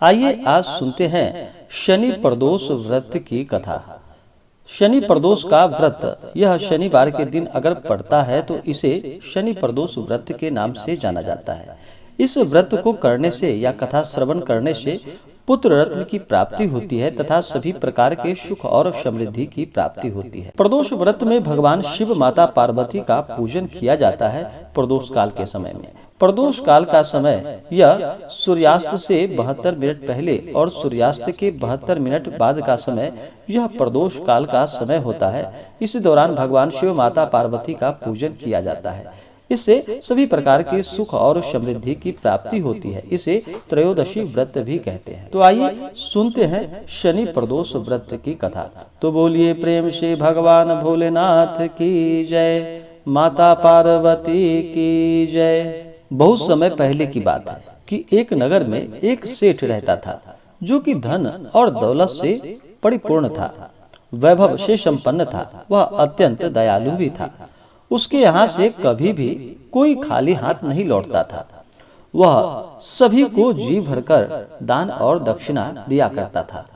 आइए आज सुनते हैं शनि प्रदोष व्रत की कथा। शनि प्रदोष का व्रत यह शनिवार के दिन अगर पड़ता है तो इसे शनि प्रदोष व्रत के नाम से जाना जाता है। इस व्रत को करने से या कथा श्रवण करने से पुत्र रत्न की प्राप्ति होती है तथा सभी प्रकार के सुख और समृद्धि की प्राप्ति होती है। प्रदोष व्रत में भगवान शिव माता पार्वती का पूजन किया जाता है। प्रदोष काल के समय में प्रदोष काल का समय यह सूर्यास्त से 72 मिनट पहले और सूर्यास्त के 72 मिनट बाद का समय यह प्रदोष काल का समय होता है। इस दौरान भगवान शिव माता पार्वती का पूजन किया जाता है। इससे सभी प्रकार के सुख और समृद्धि की प्राप्ति होती है। इसे त्रयोदशी व्रत भी कहते हैं। तो आइए सुनते हैं शनि प्रदोष व्रत की कथा। तो बोलिए प्रेम से भगवान भोलेनाथ की जय, माता पार्वती की जय। बहुत समय पहले की बात है कि एक नगर में एक सेठ रहता था जो कि धन और दौलत से परिपूर्ण था, वैभव से संपन्न था। वह अत्यंत दयालु भी था। उसके यहाँ से कभी भी कोई खाली हाथ नहीं लौटता था। वह सभी को जी भरकर दान और दक्षिणा दिया करता था।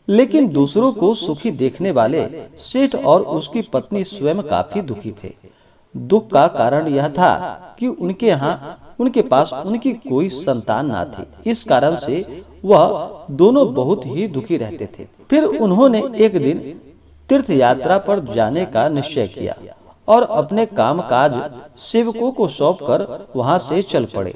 लेकिन दूसरों को सुखी देखने वाले सेठ और उसकी पत्नी स्वयं काफी दुखी थे। दुख का कारण यह था कि उनके पास उनकी कोई संतान ना थी। इस कारण से वह दोनों बहुत ही दुखी रहते थे। फिर उन्होंने एक दिन तीर्थ यात्रा पर जाने का निश्चय किया और अपने कामकाज सेवकों को सौंपकर वहां से चल पड़े।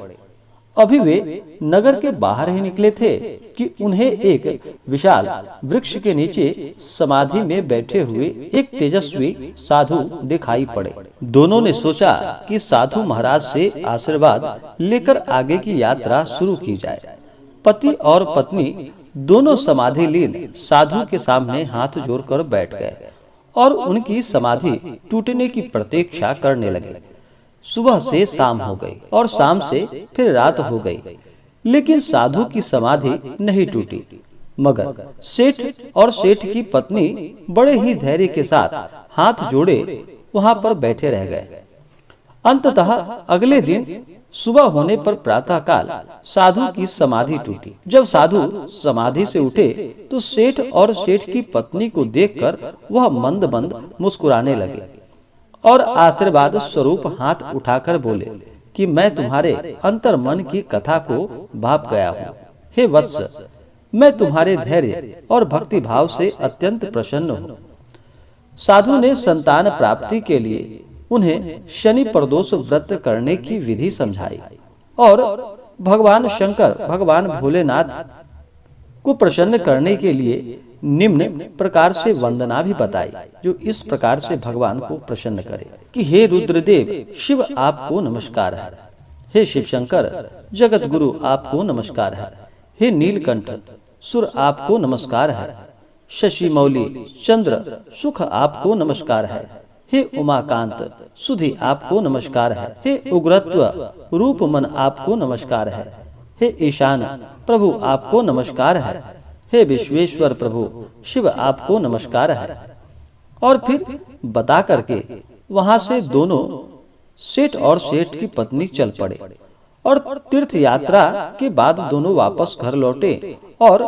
अभी वे नगर के बाहर ही निकले थे कि उन्हें एक विशाल वृक्ष के नीचे समाधि में बैठे हुए एक तेजस्वी साधु दिखाई पड़े। दोनों ने सोचा कि साधु महाराज से आशीर्वाद लेकर आगे की यात्रा शुरू की जाए। पति और पत्नी दोनों समाधि लीन साधु के सामने हाथ जोड़कर बैठ गए और उनकी समाधि टूटने की प्रतीक्षा करने लगे। सुबह से शाम हो गई और शाम से फिर रात हो गई, लेकिन साधु की समाधि नहीं टूटी। मगर सेठ और सेठ की पत्नी बड़े ही धैर्य के साथ हाथ जोड़े वहां पर बैठे रह गए। अंततः अगले दिन सुबह होने पर प्रातःकाल साधु की समाधि टूटी। जब साधु समाधि से उठे तो सेठ और सेठ की पत्नी को देखकर वह मंद मंद मुस्कुराने लगे और आशीर्वाद स्वरूप हाथ उठाकर बोले कि मैं तुम्हारे अंतर मन की कथा को भाप गया हूँ। हे वत्स, मैं तुम्हारे धैर्य और भक्ति भाव से अत्यंत प्रसन्न हूँ। साधु ने संतान प्राप्ति के लिए उन्हें शनि प्रदोष व्रत करने की विधि समझाई और भगवान शंकर भगवान भोलेनाथ को प्रसन्न करने के लिए निम्न प्रकार से वंदना भी बताई, जो इस प्रकार से भगवान को प्रसन्न करे कि हे रुद्रदेव शिव आपको नमस्कार है, हे शिव शंकर जगत गुरु आपको नमस्कार है, हे नीलकंठ सुर आपको नमस्कार है, शशि मौली चंद्र सुख आपको नमस्कार है, हे उमाकांत सुधि आपको नमस्कार है, हे उग्रत्व रूप मन आपको नमस्कार है, हे ईशान प्रभु आपको नमस्कार है, हे विश्वेश्वर प्रभु शिव आपको नमस्कार है। और फिर बता करके वहां से दोनों सेठ और सेठ की पत्नी चल पड़े और तीर्थ यात्रा के बाद दोनों वापस घर लौटे और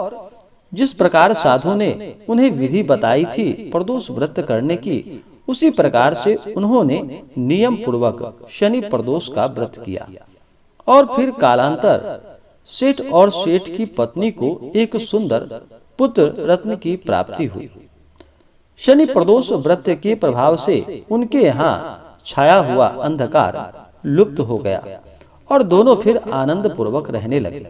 जिस प्रकार साधु ने उन्हें विधि बताई थी प्रदोष व्रत करने की, उसी प्रकार से उन्होंने नियम पूर्वक शनि प्रदोष का व्रत किया। और फिर कालांतर सेठ और सेठ की पत्नी को एक सुंदर पुत्र रत्न की प्राप्ति हुई। शनि प्रदोष व्रत के प्रभाव से उनके यहाँ छाया हुआ अंधकार लुप्त हो गया और दोनों फिर आनंद पूर्वक रहने लगे।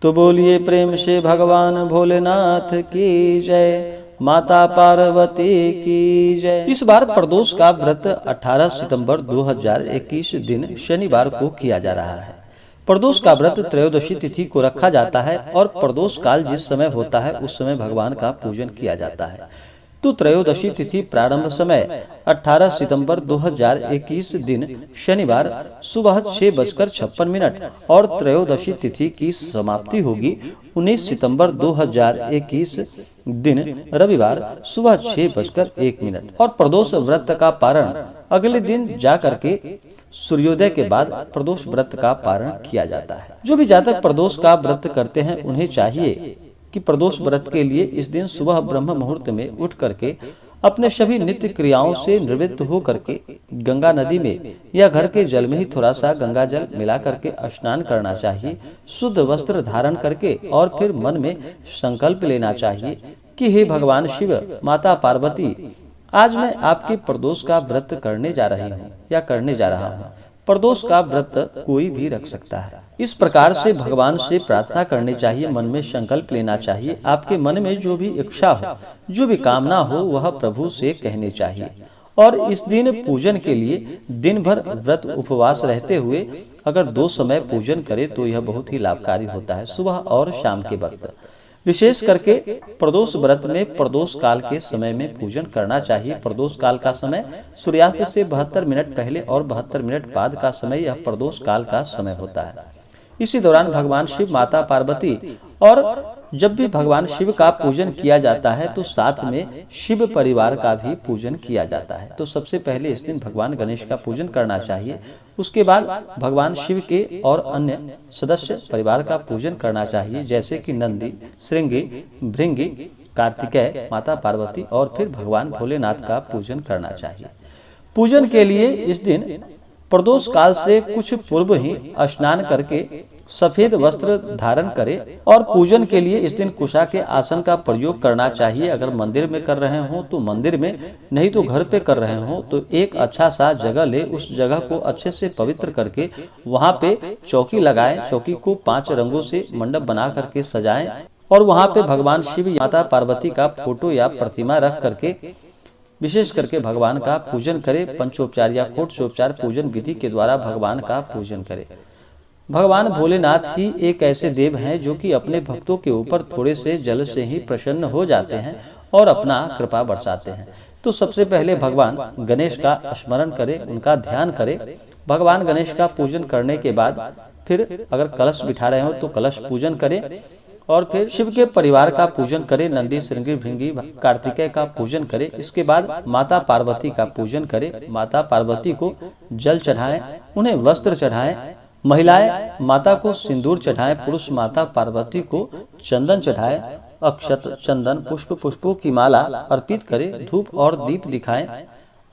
तो बोलिए प्रेम से भगवान भोलेनाथ की जय, माता पार्वती की जय। इस बार प्रदोष का व्रत 18 सितंबर 2021 दिन शनिवार को किया जा रहा है। प्रदोष का व्रत त्रयोदशी तिथि को रखा जाता है और प्रदोष काल जिस समय होता है उस समय भगवान का पूजन किया जाता है। तो त्रयोदशी तिथि प्रारंभ समय 18 सितंबर 2021 दिन शनिवार सुबह 6:56 और त्रयोदशी तिथि की समाप्ति होगी 19 सितंबर 2021 दिन रविवार सुबह 6:01 और प्रदोष व्रत का पारण अगले दिन जा करके सूर्योदय के बाद प्रदोष व्रत का पारण किया जाता है। जो भी जातक प्रदोष का व्रत करते हैं उन्हें चाहिए कि प्रदोष व्रत के लिए इस दिन सुबह ब्रह्म मुहूर्त में उठ करके अपने सभी नित्य क्रियाओं से निवृत्त हो करके गंगा नदी में या घर के जल में ही थोड़ा सा गंगा जल मिला करके स्नान करना चाहिए। शुद्ध वस्त्र धारण करके और फिर मन में संकल्प लेना चाहिए कि हे भगवान शिव, माता पार्वती, आज मैं आपके प्रदोष का व्रत करने जा रही हूँ या करने जा रहा हूँ। प्रदोष का व्रत कोई भी रख सकता है। इस प्रकार से भगवान से प्रार्थना करनी चाहिए, मन में संकल्प लेना चाहिए। आपके मन में जो भी इच्छा हो, जो भी कामना हो, वह प्रभु से कहनी चाहिए। और इस दिन पूजन के लिए दिन भर व्रत उपवास रहते हुए अगर 2 समय पूजन करे तो यह बहुत ही लाभकारी होता है, सुबह और शाम के वक्त। विशेष करके प्रदोष व्रत में प्रदोष काल के समय में पूजन करना चाहिए। प्रदोष काल का समय सूर्यास्त से 72 मिनट पहले और 72 मिनट बाद का समय यह प्रदोष काल का समय होता है। इसी दौरान भगवान शिव, माता पार्वती और जब भी भगवान शिव का पूजन किया जाता है तो साथ में शिव परिवार का भी पूजन किया जाता है। तो सबसे पहले इस दिन भगवान गणेश का पूजन करना चाहिए। उसके बाद भगवान शिव के और अन्य सदस्य परिवार का पूजन करना चाहिए, जैसे कि नंदी, श्रृंगी, भृंगी, कार्तिकेय, माता पार्वती और फिर भगवान भोलेनाथ का पूजन करना चाहिए। पूजन के लिए इस दिन प्रदोष काल से कुछ पूर्व ही स्नान करके सफेद वस्त्र धारण करें और पूजन के लिए इस दिन कुशा के आसन का प्रयोग करना चाहिए। अगर मंदिर में कर रहे हो तो मंदिर में, नहीं तो घर पे कर रहे हो तो एक अच्छा सा जगह ले, उस जगह को अच्छे से पवित्र करके वहां पे चौकी लगाएं। चौकी को 5 रंगों से मंडप बना करके सजाएं और वहां पे भगवान शिव, माता पार्वती का फोटो या प्रतिमा रख करके विशेष करके भगवान का पूजन करें। पंचोपचार या षोडशोपचार पूजन विधि के द्वारा भगवान का पूजन करें। भगवान भोलेनाथ ही एक ऐसे देव हैं जो कि अपने भक्तों के ऊपर थोड़े से जल से ही प्रसन्न हो जाते हैं और अपना कृपा बरसाते हैं। तो सबसे पहले भगवान गणेश का स्मरण करें, उनका ध्यान करें। भगवान गणेश का पूजन करने के बाद फिर अगर कलश बिठा रहे हो तो कलश पूजन करें और फिर शिव के परिवार का पूजन करें। नंदी, श्रृंगी, भृंगी, कार्तिकेय का पूजन करें। इसके बाद माता पार्वती का पूजन करें। माता पार्वती को जल चढ़ाएं, उन्हें वस्त्र चढ़ाएं। महिलाएं माता को सिंदूर चढ़ाएं, पुरुष माता पार्वती को चंदन चढ़ाएं। अक्षत, चंदन, पुष्पों की माला अर्पित करें। धूप और दीप दिखाएं।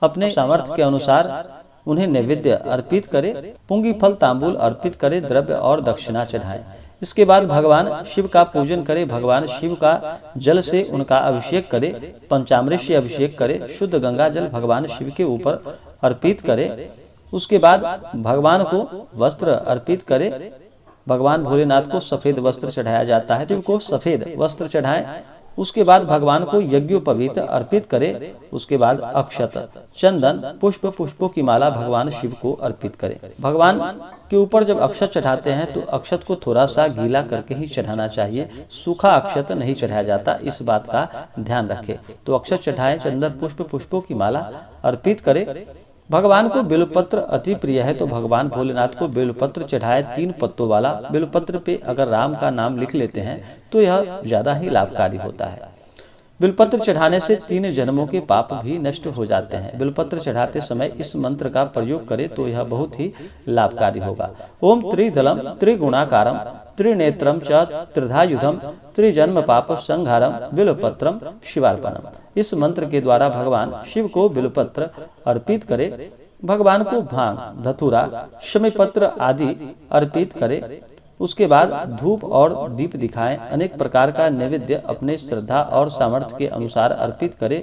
अपने सामर्थ्य के अनुसार उन्हें नैवेद्य अर्पित करें। पुंगी फल तांबूल अर्पित करें। द्रव्य और दक्षिणा चढ़ाएं। इसके बाद भगवान शिव का पूजन करें। भगवान शिव का जल से उनका अभिषेक करें। पंचामृत से अभिषेक करें। शुद्ध गंगा जल भगवान शिव के ऊपर अर्पित करें। उसके बाद भगवान को वस्त्र अर्पित करें। भगवान भोलेनाथ को सफेद वस्त्र चढ़ाया जाता है, तो को सफेद वस्त्र चढ़ाएं। उसके बाद भगवान को यज्ञोपवीत अर्पित करें। उसके बाद अक्षत, चंदन, पुष्पों की माला भगवान शिव को अर्पित करें। भगवान के ऊपर जब अक्षत चढ़ाते हैं तो अक्षत को थोड़ा सा गीला करके ही चढ़ाना चाहिए, सूखा अक्षत नहीं चढ़ाया जाता, इस बात का ध्यान रखें। तो अक्षत चढ़ाएं, चंदन, पुष्पों की माला अर्पित करें। भगवान को बेलपत्र अति प्रिय है, तो भगवान भोलेनाथ को बेलपत्र चढ़ाए। 3 पत्तों वाला बेलपत्र पे अगर राम का नाम लिख लेते हैं तो यह ज्यादा ही लाभकारी होता है। बेलपत्र चढ़ाने से 3 जन्मों के पाप भी नष्ट हो जाते हैं। बेलपत्र चढ़ाते समय इस मंत्र का प्रयोग करें तो यह बहुत ही लाभकारी होगा। ओम त्रिदलम त्रिगुणाकारम त्रिनेत्रम च त्रिधायुधम त्रिजन्म पाप संहारम बिल्वपत्रम शिवार्पणम। इस मंत्र के द्वारा भगवान शिव को बिल्वपत्र अर्पित करें। भगवान को भांग, धतूरा, शमीपत्र आदि अर्पित करें। उसके बाद धूप और दीप दिखाएं। अनेक प्रकार का नैवेद्य अपने श्रद्धा और सामर्थ्य के अनुसार अर्पित करें।